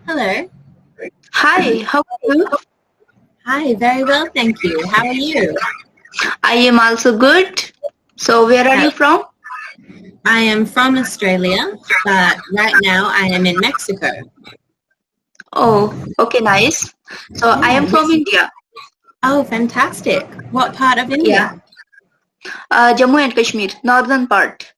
Hello. Hi, how are you? Hi, very well, thank you. How are you? I am also good. So, where are you from? I am from Australia, but right now I am in Mexico. Oh, okay, nice. So, I am from India. Oh, fantastic. What part of Yeah, India? Jammu and Kashmir, northern part.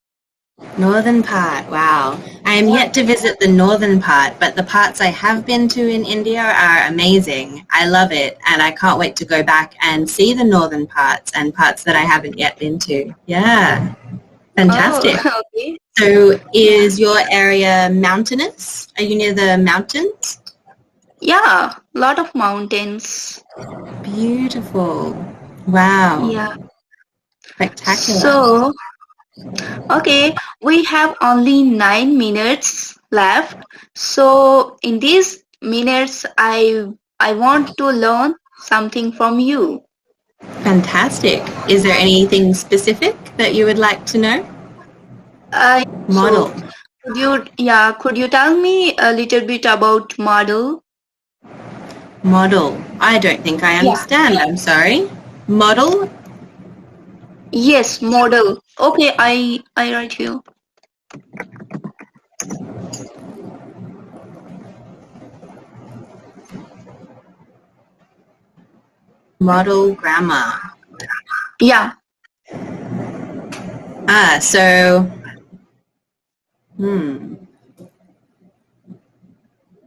Northern part, wow. I am yet to visit the northern part, but the parts I have been to in India are amazing. I love it, and I can't wait to go back and see the northern parts and parts that I haven't yet been to. Yeah, fantastic. Oh, okay. So is your area mountainous? Are you near the mountains? Yeah, lot of mountains. Beautiful. Wow. Yeah. Spectacular. So, okay, we have only 9 minutes left. So, in these minutes, I want to learn something from you. Fantastic. Is there anything specific that you would like to know? Model. So, could you tell me a little bit about model? Model. I don't think I understand. I'm sorry. Model? Yes, model. Okay, I write here. Model grammar. Yeah, So,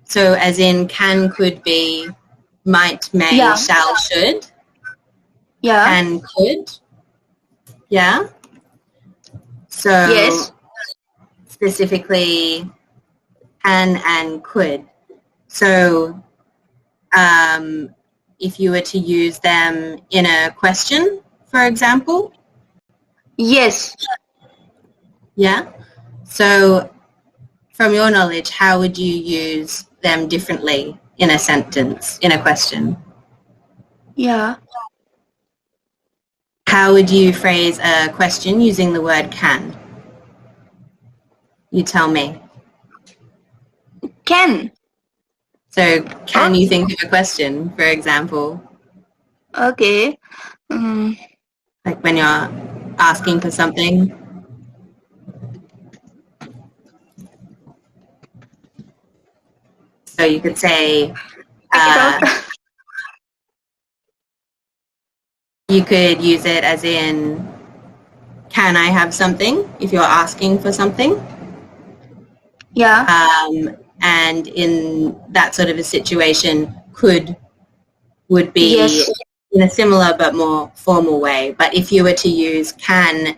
so as in can, could be, might, may, Yeah. shall, should. yeah, Can, could. Yeah. So yes, specifically can and could. So if you were to use them in a question, for example, yes. yeah. So from your knowledge, how would you use them differently in a sentence, in a question? Yeah. How would you phrase a question using the word can? You tell me. Can. So can you think of a question, for example? Okay. Like when you're asking for something? So you could say, you could use it as in, can I have something, if you're asking for something? Yeah. And in that sort of a situation, could would be Yes. in a similar but more formal way. But if you were to use can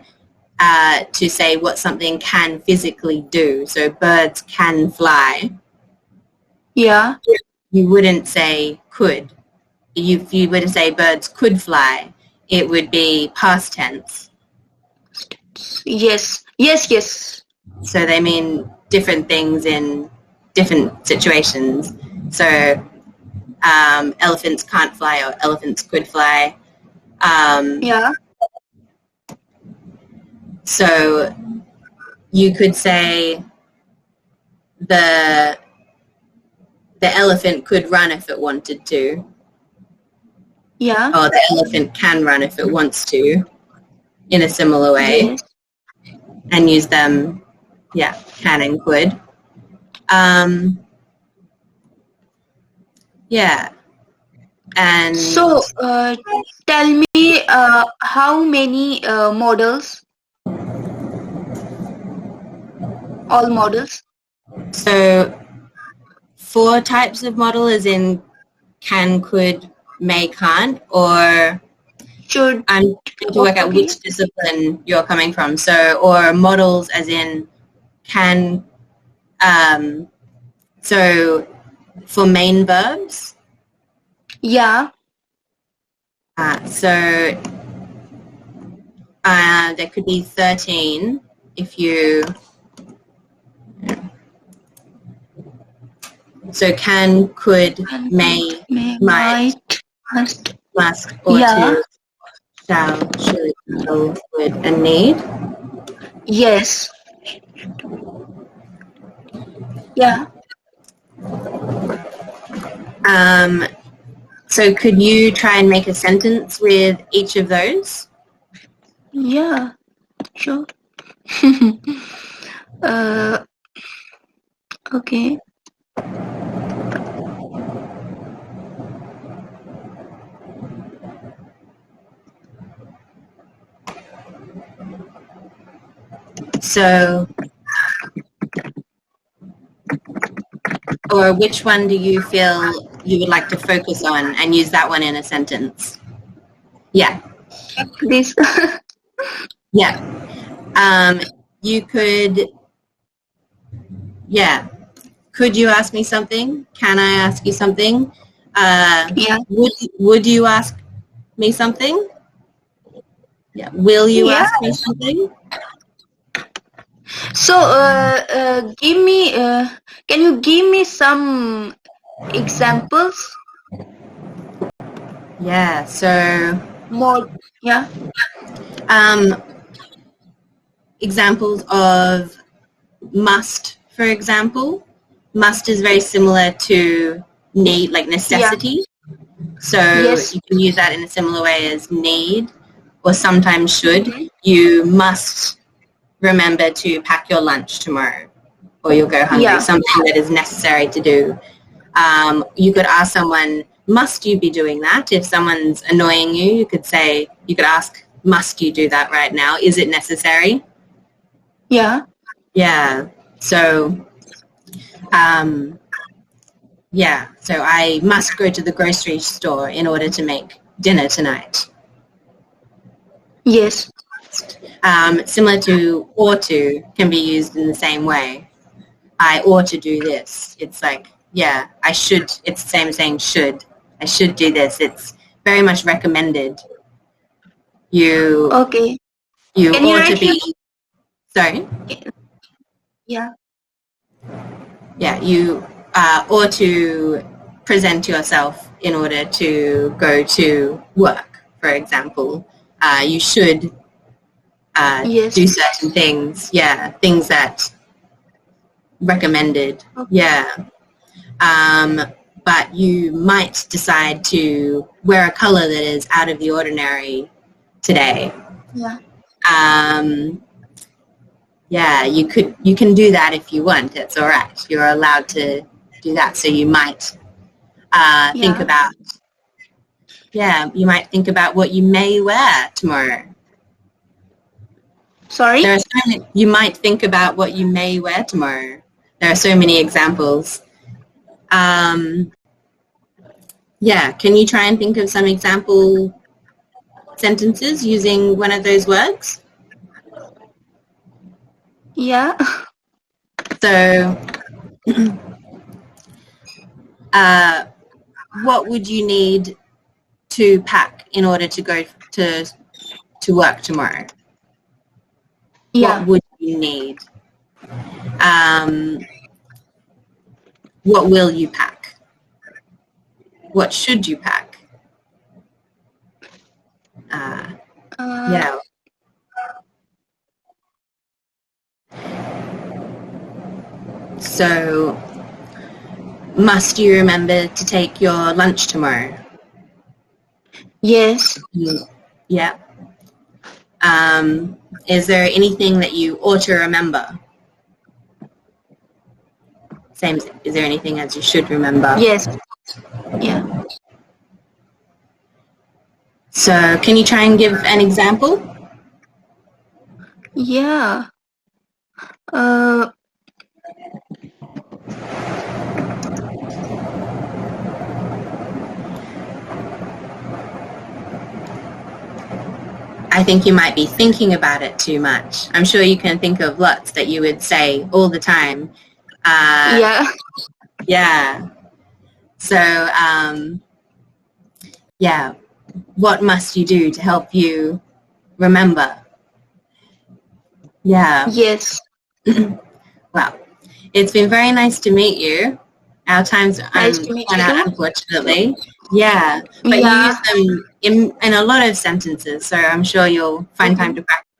to say what something can physically do, so birds can fly, Yeah. you wouldn't say could. If you were to say birds could fly, it would be past tense. Yes. Yes. Yes. So they mean different things in different situations. So elephants can't fly or elephants could fly. Yeah. So you could say the elephant could run if it wanted to. Yeah. Or the elephant can run if it wants to, in a similar way. Yes. And use them, yeah, can and could. Yeah. And So, tell me how many models? All models? so 4 types of model as in can, could, may, can't, or Should. I'm trying to work out which discipline you're coming from. So, or models as in can, so for main verbs. Yeah. So there could be 13 if you, so can, could, may, might, must, or to, shall, should, will, would, and need. Yes. Yeah. So could you try and make a sentence with each of those? Yeah, sure. Okay. So, or which one do you feel you would like to focus on and use that one in a sentence? Yeah. This. Yeah. You could, yeah. Could you ask me something? Can I ask you something? Yeah. Would you ask me something? Yeah. Will you Yeah. ask me something? So, give me. Can you give me some examples? Yeah. So, More. Yeah. examples of must, for example. Must is very similar to need, like necessity. Yeah. So Yes. you can use that in a similar way as need, or sometimes should. Mm-hmm. You must remember to pack your lunch tomorrow, or you'll go hungry. Yeah. Something that is necessary to do. You could ask someone, must you be doing that? If someone's annoying you, you could ask, must you do that right now? Is it necessary? Yeah. Yeah. So, yeah. So I must go to the grocery store in order to make dinner tonight. Yes. Similar to ought to can be used in the same way. I ought to do this. It's like, yeah, I should. It's the same as saying should. I should do this. It's very much recommended. You Okay. you Can you ought to write be. Sorry. Yeah. Yeah, you ought to present yourself in order to go to work, for example. You should Yes. do certain things. Yeah, things that recommended. Okay. Yeah. But you might decide to wear a color that is out of the ordinary today. Yeah. Yeah, you can do that if you want. It's all right. You're allowed to do that. So you might think about, you might think about what you may wear tomorrow. Sorry? You might think about what you may wear tomorrow. There are so many examples. Yeah, can you try and think of some example sentences using one of those words? Yeah. So, what would you need to pack in order to go to work tomorrow? Yeah. What would you need? What will you pack? What should you pack? Yeah. So, must you remember to take your lunch tomorrow? Yes. Yeah. Is there anything that you ought to remember? Same. Is there anything as you should remember? Yes. Yeah. So, can you try and give an example? Yeah. I think you might be thinking about it too much. I'm sure you can think of lots that you would say all the time. Yeah. Yeah. So, yeah, what must you do to help you remember? Yeah. Yes. Well, it's been very nice to meet you. Our time's Nice to meet run you out, too. unfortunately. Yeah, but Yeah. you use them in a lot of sentences, so I'm sure you'll find time to practice